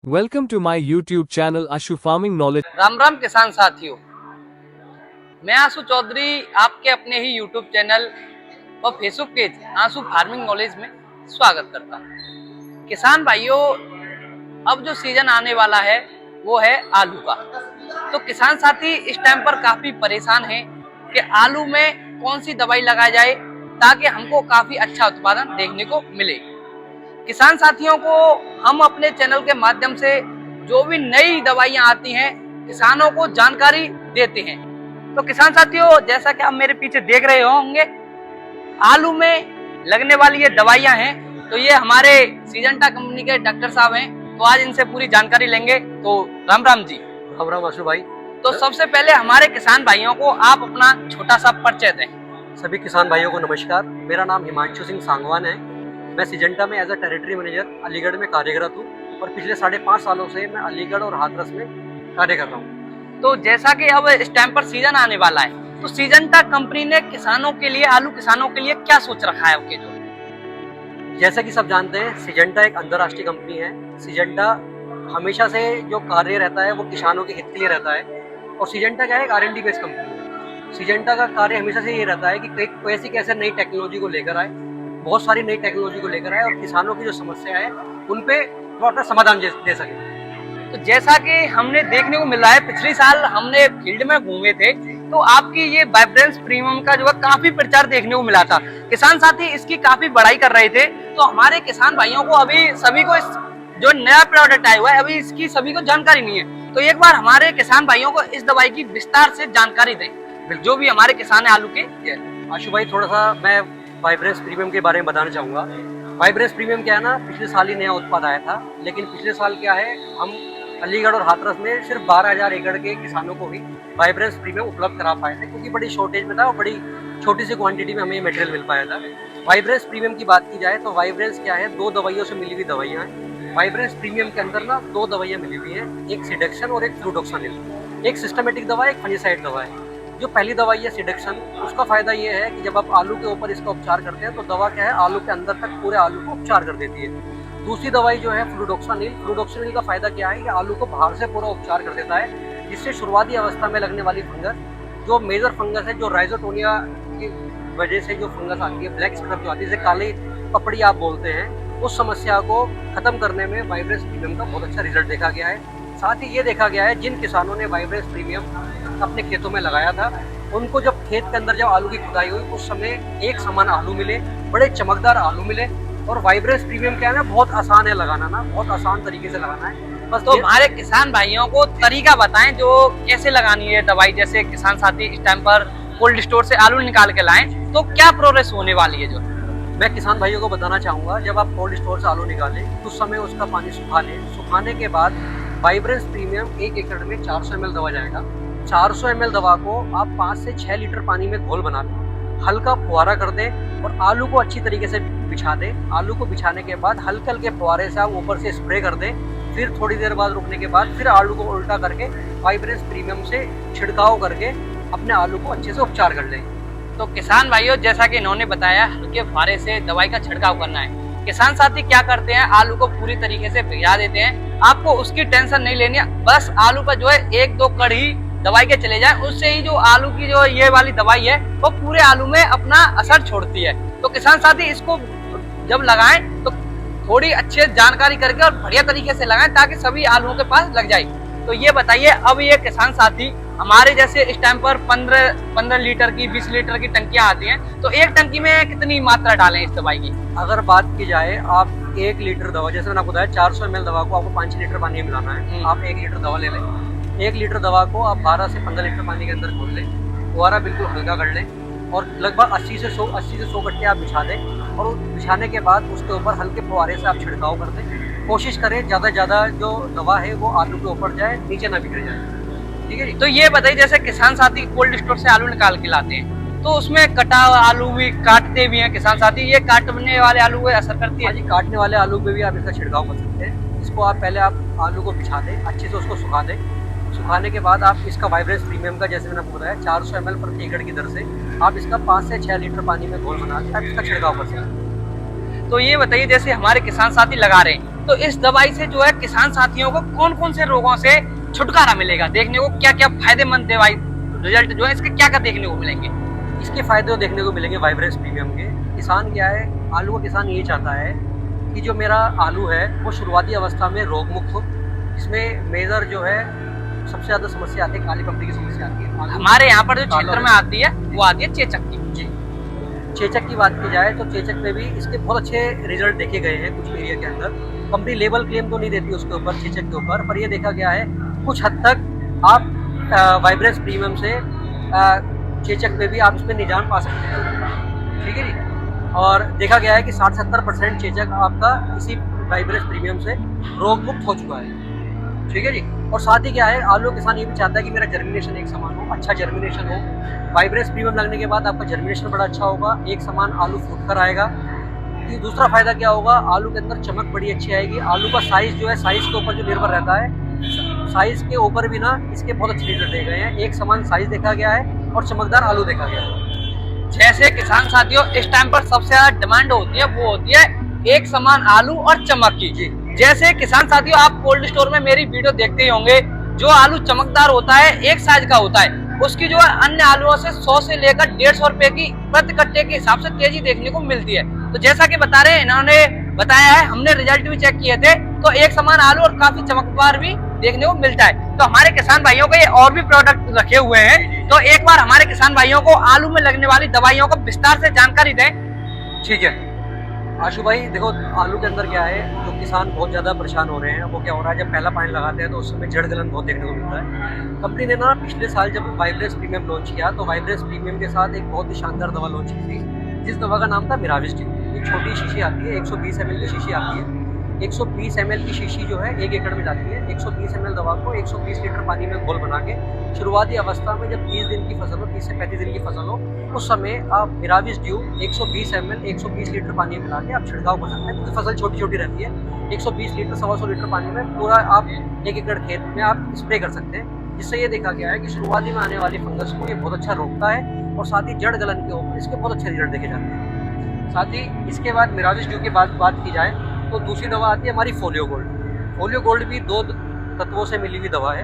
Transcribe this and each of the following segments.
Welcome to my YouTube channel Ashu Farming Knowledge. Ram Ram किसान साथियों, मैं आशु चौधरी आपके अपने ही YouTube चैनल और फेसबुक पेज आशु फार्मिंग नॉलेज में स्वागत करता हूं। किसान भाइयों, अब जो सीजन आने वाला है वो है आलू का। तो किसान साथी इस टाइम पर काफी परेशान हैं कि आलू में कौन सी दवाई लगाई जाए ताकि हमको काफी अच्छा उत्पादन देखने को मिले। किसान साथियों को हम अपने चैनल के माध्यम से जो भी नई दवाइयां आती हैं किसानों को जानकारी देते हैं। तो किसान साथियों, जैसा कि आप मेरे पीछे देख रहे होंगे, आलू में लगने वाली ये दवाइयां हैं। तो ये हमारे सिजेंटा कंपनी के डॉक्टर साहब हैं, तो आज इनसे पूरी जानकारी लेंगे। तो राम राम जी। राम राम आशु भाई। तो सबसे पहले हमारे किसान भाइयों को आप अपना छोटा सा परिचय दें। सभी किसान भाइयों को नमस्कार। मेरा नाम हिमांशु सिंह सांगवान है। मैं सिजेंटा में as a territory manager Aligarh में कार्यरत हूँ और पिछले 5.5 सालों से मैं अलीगढ़ और हाथरस में कार्य कर रहा हूँ। तो जैसा कि अब इस टाइम पर सीजन आने वाला है, तो सिजेंटा कंपनी ने किसानों के लिए, आलू किसानों के लिए क्या सोच रखा है आपके जो? जैसा कि सब जानते हैं, सिजेंटा एक अंतर्राष्ट्रीय कंपनी है। सिजेंटा हमेशा से जो कार्य रहता है वो किसानों के हित के लिए रहता है। और सिजेंटा क्या है, एक R&D बेस्ड कंपनी है। सिजेंटा का कार्य हमेशा से ये रहता है कि कैसी कैसे नई टेक्नोलॉजी को लेकर आए, बहुत सारी नई टेक्नोलॉजी को लेकर आए और किसानों की जो समस्या है उन पे वो अपना समाधान दे सके। तो जैसा कि हमने देखने को मिला है, पिछले साल हमने फील्ड में घूमे थे तो आपकी ये वाइब्रेंस प्रीमियम का जो है काफी प्रचार देखने को मिला था। किसान साथी इसकी काफी बड़ाई कर रहे थे। तो हमारे किसान भाइयों को अभी सभी को इस जो नया प्रोडक्ट आया हुआ है अभी इसकी सभी को जानकारी नहीं है। तो एक बार हमारे किसान भाइयों को इस दवाई की विस्तार से जानकारी दें, जो भी हमारे किसान है आलू के। आशु भाई, थोड़ा सा मैं वाइब्रेंस प्रीमियम के बारे में बताना चाहूँगा। वाइब्रेंस प्रीमियम क्या है ना, पिछले साल ही नया उत्पाद आया था, लेकिन पिछले साल क्या है, हम अलीगढ़ और हाथरस में सिर्फ 12,000 एकड़ के किसानों को ही वाइब्रेंस प्रीमियम उपलब्ध करा पाए थे, क्योंकि बड़ी शॉर्टेज में था और बड़ी छोटी सी क्वांटिटी में हमें ये मटेरियल मिल पाया था। वाइब्रेंस प्रीमियम की बात की जाए तो वाइब्रेंस क्या है, 2 दवाइयों से मिली हुई दवाइयाँ हैं। वाइब्रेंस प्रीमियम के अंदर ना 2 दवाइयाँ मिली हुई हैं, एक सिडेक्शन और एक फ्लूडोक्सानिल। एक सिस्टमेटिक दवा, एक फंजीसाइड दवा है। जो पहली दवाई है सिडेक्शन, उसका फायदा ये है कि जब आप आलू के ऊपर इसका उपचार करते हैं तो दवा क्या है, आलू के अंदर तक पूरे आलू को उपचार कर देती है। दूसरी दवाई जो है फ्लूडोक्सानिल, फ्लूडोक्सानिल का फायदा क्या है कि आलू को बाहर से पूरा उपचार कर देता है, जिससे शुरुआती अवस्था में लगने वाली फंगस, जो मेजर फंगस है, जो राइजोटोनिया की वजह से जो फंगस आती है, ब्लैक स्क्रब जो आती है, जिसे काली पपड़ी आप बोलते हैं, उस समस्या को खत्म करने में वाइब्रेंस प्रीमियम का बहुत अच्छा रिजल्ट देखा गया है। साथ ही ये देखा गया है, जिन किसानों ने वाइब्रेंस प्रीमियम अपने खेतों में लगाया था, उनको जब खेत के अंदर जब आलू की खुदाई हुई उस समय एक समान आलू मिले, बड़े चमकदार आलू मिले। और वाइब्रेंस प्रीमियम क्या है ना, बहुत आसान है लगाना ना, बहुत आसान तरीके से लगाना है बस। तो हमारे किसान भाइयों को तरीका बताएं जो कैसे लगानी है दवाई। जैसे किसान साथी इस टाइम पर कोल्ड स्टोर से आलू निकाल के लाएं तो क्या प्रोग्रेस होने वाली है जो? मैं किसान भाइयों को बताना चाहूँगा, जब आप कोल्ड स्टोर से आलू निकालें उस समय उसका पानी सुखा लें। सुखाने के बाद वाइब्रेंस प्रीमियम 1 एकड़ में 400 ml दवा जाएगा। 400 ml दवा को आप 5 से 6 लीटर पानी में घोल बना लें, हल्का फुहारा कर दें और आलू को अच्छी तरीके से बिछा दें। आलू को बिछाने के बाद हल्के हल्के फुहारे से आप ऊपर से स्प्रे कर दें। फिर थोड़ी देर बाद रुकने के बाद फिर आलू को उल्टा करके वाइब्रेंस प्रीमियम से छिड़काव करके अपने आलू को अच्छे से उपचार कर लें। तो किसान भाइयों, जैसा कि इन्होंने बताया, हल्के फुहारे से दवाई का छिड़काव करना है। किसान साथी क्या करते हैं, आलू को पूरी तरीके से भिगा देते हैं। आपको उसकी टेंशन नहीं लेनी है, बस आलू पर जो है 1-2 कड़ी दवाई के चले जाए, उससे ही जो आलू की जो ये वाली दवाई है वो पूरे आलू में अपना असर छोड़ती है। तो किसान साथी इसको जब लगाएं तो थोड़ी अच्छे जानकारी करके और बढ़िया तरीके से लगाएं ताकि सभी आलूओं के पास लग जाए। तो ये बताइए, अब ये किसान साथी हमारे जैसे इस टाइम पर 15 लीटर की, 20 लीटर की टंकियां आती हैं, तो एक टंकी में कितनी मात्रा डालें इस दवाई की? अगर बात की जाए, आप 1 लीटर दवा, जैसे मैंने आपको बताया 400 ml दवा को आपको 5 लीटर पानी में मिलाना है। आप 1 लीटर दवा ले लें। 1 लीटर दवा को आप 12 से 15 लीटर पानी के अंदर घोल लें, फुहारा बिल्कुल हल्का कर लें और लगभग 80 से 100 कट्टे आप बिछा दें। और बिछाने के बाद उसके ऊपर हल्के फुहारे से आप छिड़काव कर दें। कोशिश करें ज़्यादा से ज़्यादा जो दवा है वो आलू के ऊपर जाए, नीचे ना बिखर जाए। ठीक है जी। तो ये बताइए, जैसे किसान साथी कोल्ड स्टोर से आलू निकाल के लाते हैं तो उसमें कटा आलू भी काटते भी हैं किसान साथी, ये काटने वाले आलू को असर करती है? हाँ जी, काटने वाले आलू पे भी आप इसका छिड़काव कर सकते हैं। इसको आप पहले आप आलू को बिछा दें, अच्छे से उसको सुखा दें। सुखाने के बाद आप इसका वाइब्रेंस प्रीमियम का, जैसे मैंने आपको बताया, 400 ml प्रति एकड़ की दर से आप इसका 5 से 6 लीटर पानी में घोल बना के आप इसका छिड़काव कर सकते हैं। तो ये बताइए, जैसे हमारे किसान साथी लगा रहे हैं तो इस दवाई से जो है किसान साथियों को कौन कौन से रोगों से छुटकारा मिलेगा, देखने को क्या क्या फायदेमंद दवाई रिजल्ट जो है इसके क्या क्या देखने को मिलेंगे? इसके फायदे देखने को मिलेंगे वाइब्रेंस प्रीमियम के। किसान क्या है, आलू का किसान ये चाहता है कि जो मेरा आलू है वो शुरुआती अवस्था में रोग मुक्त हो। इसमें मेजर जो है सबसे ज्यादा समस्या आती है काली पपड़ी की समस्या आती है। हमारे यहाँ पर जो क्षेत्र में आती है वो आती है चेचक की। जी, चेचक की बात की जाए तो चेचक में भी इसके बहुत अच्छे रिजल्ट देखे गए हैं कुछ एरिया के अंदर। कंपनी लेबल क्लेम तो नहीं देती उसके ऊपर, चेचक के ऊपर, पर ये देखा गया है कुछ हद तक आप वाइब्रेंस प्रीमियम से चेचक पे भी आप इसमें निजान पा सकते हैं। ठीक है जी। और देखा गया है कि 60-70% चेचक आपका इसी वाइब्रेंस प्रीमियम से रोग मुक्त हो चुका है। ठीक है जी। और साथ ही क्या है, आलू किसान ये भी चाहता है कि मेरा जर्मिनेशन एक समान हो, अच्छा जर्मिनेशन हो। वाइब्रेंस प्रीमियम लगने के बाद आपका जर्मिनेशन बड़ा अच्छा होगा, एक समान आलू फूट कर आएगा। कि दूसरा फायदा क्या होगा, आलू के अंदर चमक बड़ी अच्छी आएगी। आलू का साइज जो है, साइज के ऊपर जो निर्भर रहता है, साइज के ऊपर भी ना इसके बहुत अच्छे रिजल्ट दिए गए हैं। एक समान साइज देखा गया है और चमकदार आलू देखा गया है। जैसे किसान साथियों इस टाइम पर सबसे ज्यादा डिमांड होती है वो होती है एक समान आलू और चमक की। जी। जैसे किसान साथियों आप कोल्ड स्टोर में मेरी वीडियो देखते ही होंगे, जो आलू चमकदार होता है एक साइज का होता है, उसकी जो है अन्य आलूओं से 100 से लेकर 150 रुपए की प्रति कट्टे के हिसाब से तेजी देखने को मिलती है। तो जैसा कि बता रहे हैं, इन्होंने बताया है, हमने रिजल्ट भी चेक किए थे, तो एक समान आलू और काफी चमकदार भी देखने को मिलता है। तो हमारे किसान भाइयों को ये और भी प्रोडक्ट रखे हुए हैं, तो एक बार हमारे किसान भाइयों को आलू में लगने वाली दवाइयों को विस्तार से जानकारी दें। ठीक है आशु भाई, देखो आलू के अंदर क्या है, जो किसान बहुत ज़्यादा परेशान हो रहे हैं वो क्या हो रहा है, जब पहला पानी लगाते हैं तो उस समय जड़ गलन बहुत देखने को मिलता है। कंपनी ने ना पिछले साल जब वाइब्रेंस प्रीमियम लॉन्च किया तो वाइब्रेंस प्रीमियम के साथ एक बहुत ही शानदार दवा लॉन्च की थी, जिस दवा का नाम था मिराविस टी। एक छोटी शीशी आती है, 120 ml की शीशी आती है। 120 ml की शीशी जो है 1 एकड़ में जाती है। 120 ml दवा को 120 लीटर पानी में घोल बना के शुरुआती अवस्था में जब 30 दिन की फसल हो, 30 से 35 दिन की फसल हो, उस समय आप मिराविस ड्यू 120 ml 120 लीटर पानी में मिला के आप छिड़काव कर सकते हैं, क्योंकि फसल छोटी छोटी रहती है। 120 लीटर 125 लीटर पानी में पूरा आप 1 एकड़ खेत में आप स्प्रे कर सकते हैं, जिससे ये देखा गया है कि शुरुआती में आने वाली फंगस को ये बहुत अच्छा रोकता है और साथ ही जड़ गलन के ऊपर इसके बहुत अच्छे रिजल्ट देखे जाते हैं। साथ ही इसके बाद मिराविस ड्यू की बात की जाए तो दूसरी दवा आती है हमारी फोलियो गोल्ड। फोलियो गोल्ड भी 2 तत्वों से मिली हुई दवा है।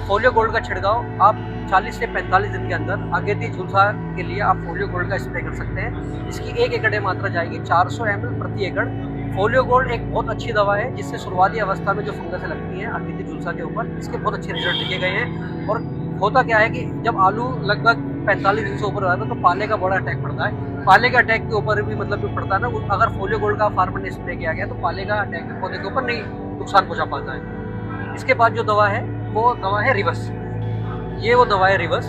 फोलियो गोल्ड का छिड़काव आप 40 से 45 दिन के अंदर अगेती झुलसा के लिए आप फोलियो गोल्ड का स्प्रे कर सकते हैं। इसकी 1 एकड़ में मात्रा जाएगी 400 ml प्रति एकड़। फोलियो गोल्ड एक बहुत अच्छी दवा है, जिससे शुरुआती अवस्था में जो फंगस लगती है अगेती झुलसा के ऊपर, इसके बहुत अच्छे रिजल्ट दिखे गए हैं। और होता क्या है कि जब आलू लगभग 45 दिन से ऊपर हो जाता है तो पाले का बड़ा अटैक पड़ता है। पाले का अटैक के ऊपर भी मतलब जो पड़ता है ना, अगर फोलियो गोल्ड का फार्मर ने स्प्रे किया गया तो पाले का अटैक पौधे के ऊपर नहीं नुकसान पहुंचा पाता है। इसके बाद जो दवा है वो दवा है रिवर्स। ये वो दवा है रिवर्स।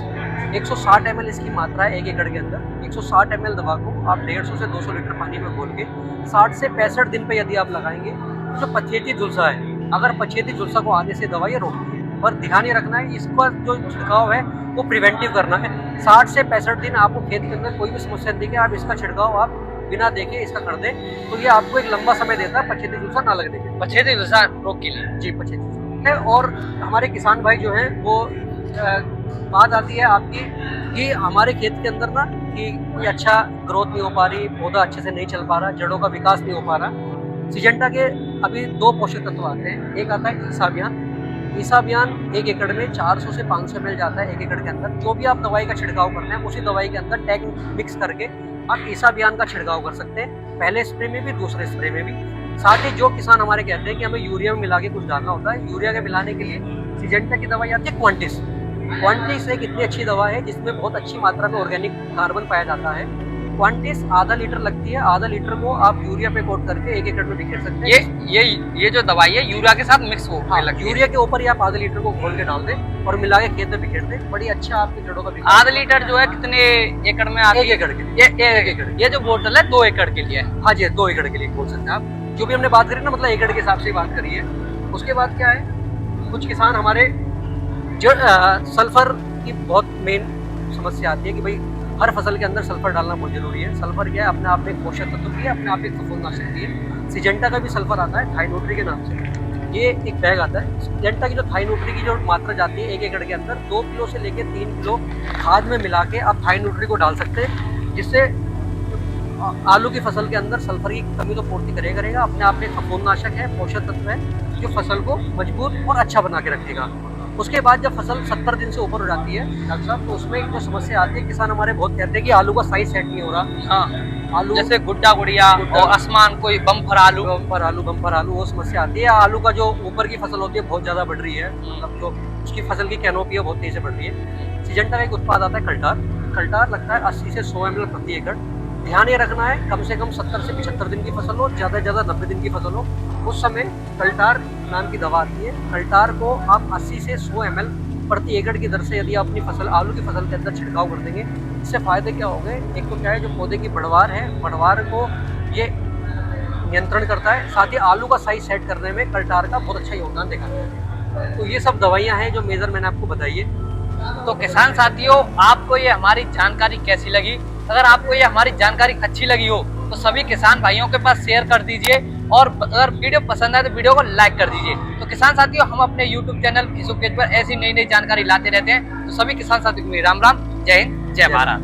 160 ml इसकी मात्रा है 1 एकड़ के अंदर। 160 ml दवा को आप 150 से 200 लीटर पानी में घोल के 60 से 65 दिन पे यदि आप लगाएंगे तो जो पछेती झुलसा है, अगर पछेती झुलसा को आने से दवा ये रोकती है। पर ध्यान ये रखना है, इसका जो छिड़काव है वो प्रिवेंटिव करना है। 60 से 65 दिन आपको खेत के अंदर कोई भी समस्या दिखे, आप इसका छिड़काव आप बिना देखे इसका कर दें तो ये आपको एक लंबा समय देता है पछेती झुलसा ना लगने के। पछेती झुलसा रोग के लिए जी, पछेती झुलसा है। और हमारे किसान भाई जो है वो बात आती है आपकी कि हमारे खेत के अंदर ना कि कोई अच्छा ग्रोथ नहीं हो पा रही, पौधा अच्छे से नहीं चल पा रहा, जड़ों का विकास नहीं हो पा रहा। सिजेंटा के अभी 2 पोषक तत्व आते हैं। एक आता है ईसाबियान। ईसाबियान 1 एकड़ में 400 से 500 ml जाता है 1 एकड़ के अंदर। जो भी आप दवाई का छिड़काव करना है उसी दवाई के अंदर टैग मिक्स करके आप ईसाबियान का छिड़काव कर सकते हैं, पहले स्प्रे में भी दूसरे स्प्रे में भी। साथ ही जो किसान हमारे कहते हैं कि हमें यूरिया में मिला के कुछ डालना होता है, यूरिया के मिलाने के लिए सिजेंटा की दवाई आती है क्वांटिस। क्वांटिस एक इतनी अच्छी दवा है जिसमें बहुत अच्छी मात्रा में ऑर्गेनिक कार्बन पाया जाता है। क्वांटिस आधा लीटर लगती है, आधा लीटर को आप यूरिया पे कोट करके 1 एकड़ में बिखेर सकते हैं। ये जो दवाई है यूरिया के साथ मिक्स हो लगती है। यूरिया के ऊपर ही आप आधा लीटर को घोल के डाल दें और मिला के खेत में बिखेर दें, बड़ी अच्छा आपकी जड़ों का विकास। आधा लीटर जो है कितने एकड़ में आती है? 1 एकड़ के लिए। 1 एकड़। ये जो बोतल है 2 एकड़ के लिए है। हाँ जी, 2 एकड़ के लिए बोल सकते हैं आप। जो भी हमने बात करी ना, मतलब एकड़ के हिसाब से बात करी है। उसके बाद क्या है, कुछ किसान हमारे सल्फर की बहुत मेन समस्या आती है कि भाई हर फसल के अंदर सल्फर डालना बहुत जरूरी है। सल्फर क्या है, अपने आप में एक पोषक तत्व भी है, अपने आप में एक फफूंदनाशक भी है। सिजेंटा का भी सल्फर आता है थाइनोट्री के नाम से। ये एक बैग आता है। सिजेंटा की जो थाइनोट्री की जो मात्रा जाती है 1 एकड़ के अंदर 2 किलो से लेकर 3 किलो खाद में मिला के आप थाइनोट्री को डाल सकते हैं, जिससे आलू की फसल के अंदर सल्फर की कमी तो पूर्ति करेगा, अपने आप में फफूंदनाशक है, पोषक तत्व है जो फसल को मजबूत और अच्छा बना के रखेगा। उसके बाद जब फसल 70 दिन से ऊपर हो जाती है डॉक्टर साहब, तो उसमें एक जो समस्या आती है, किसान हमारे बहुत कहते हैं कि आलू का साइज सेट नहीं हो रहा। हाँ, आलू जैसे गुड्डा गुड़िया और आसमान कोई बम्पर आलू। बम्पर आलू वो समस्या आती है। आलू का जो ऊपर की फसल होती है बहुत ज्यादा बढ़ रही है, मतलब जो उसकी फसल की कैनोपी है बहुत तेजी से बढ़ रही है। सिजेंटा का एक उत्पाद आता है कल्टार लगता है 80 से 100 ml प्रति एकड़। ध्यान ये रखना है कम से कम 70 से 75 दिन की फसल हो, ज़्यादा से ज़्यादा 90 दिन की फसल हो, उस समय कल्टार नाम की दवा आती है। कल्टार को आप 80 से 100 ml प्रति एकड़ की दर से यदि अपनी फसल आलू की फसल के अंदर छिड़काव कर देंगे, इससे फायदे क्या होंगे? एक तो क्या है, जो पौधे की बढ़वार है, बढ़वार को ये नियंत्रण करता है, साथ ही आलू का साइज सेट करने में कल्टार का बहुत अच्छा योगदान देखा गया है। तो ये सब दवाइयाँ हैं जो मेजर मैंने आपको बताई है। तो किसान साथियों, आपको ये हमारी जानकारी कैसी लगी? अगर आपको ये हमारी जानकारी अच्छी लगी हो तो सभी किसान भाइयों के पास शेयर कर दीजिए, और अगर वीडियो पसंद आए तो वीडियो को लाइक कर दीजिए। तो किसान साथियों, हम अपने YouTube चैनल फेसबुक पेज पर ऐसी नई नई जानकारी लाते रहते हैं। तो सभी किसान साथियों को मेरी राम राम, जय हिंद, जय भारत।